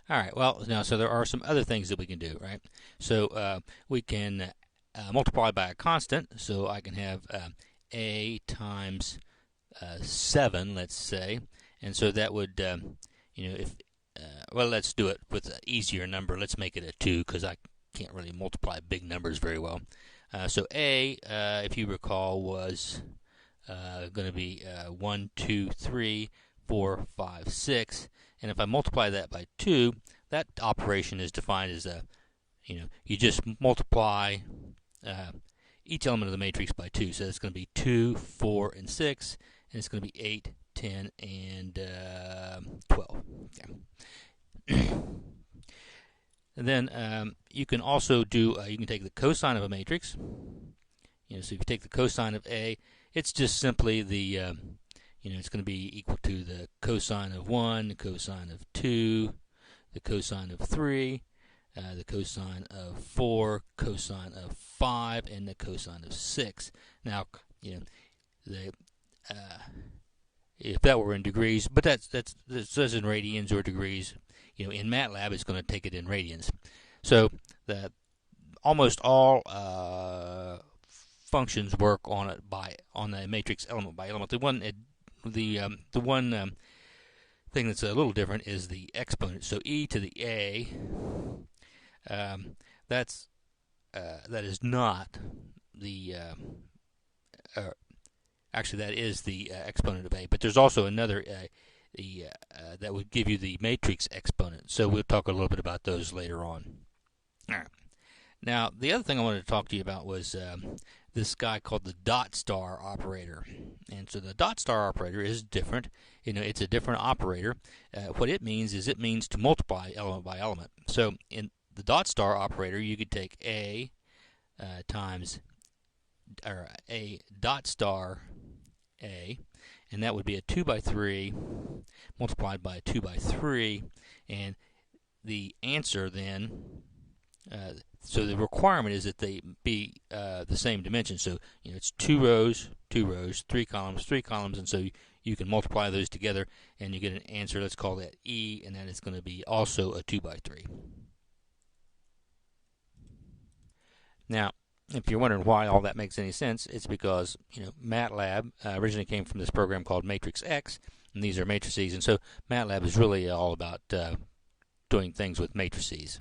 All right, well, now, so there are some other things that we can do, right? So we can multiply by a constant, so I can have a times 7, let's say, and so that would, if, well, let's do it with an easier number. Let's make it a 2, because I can't really multiply big numbers very well. So a, if you recall, was going to be 1, 2, 3, 4, 5, 6. And if I multiply that by 2, that operation is defined as you just multiply each element of the matrix by 2. So it's going to be 2, 4, and 6, and it's going to be 8, 10, and 12. Yeah. And then you can also do, you can take the cosine of a matrix. So if you take the cosine of A, it's just simply the, it's going to be equal to the cosine of 1, the cosine of 2, the cosine of 3, the cosine of 4, cosine of 5, and the cosine of 6. Now, if that were in degrees, but that says in radians or degrees. In MATLAB, it's going to take it in radians. So that almost all functions work on the matrix element by element. The one thing that's a little different is the exponent. So e to the a, that is not the actually that is the exponent of a. But there's also another that would give you the matrix exponent. So we'll talk a little bit about those later on. All right. Now, the other thing I wanted to talk to you about was this guy called the dot star operator. And so the dot star operator is different. It's a different operator. What it means is it means to multiply element by element. So in the dot star operator, you could take a times, or a dot star a, and that would be a 2 by 3 multiplied by a 2 by 3, and the answer then, so the requirement is that they be the same dimension. So it's 2 rows, 3 columns, and so you can multiply those together and you get an answer. Let's call that E, and that is going to be also a 2 by 3. Now, if you're wondering why all that makes any sense, it's because MATLAB originally came from this program called Matrix X, and these are matrices, and so MATLAB is really all about doing things with matrices.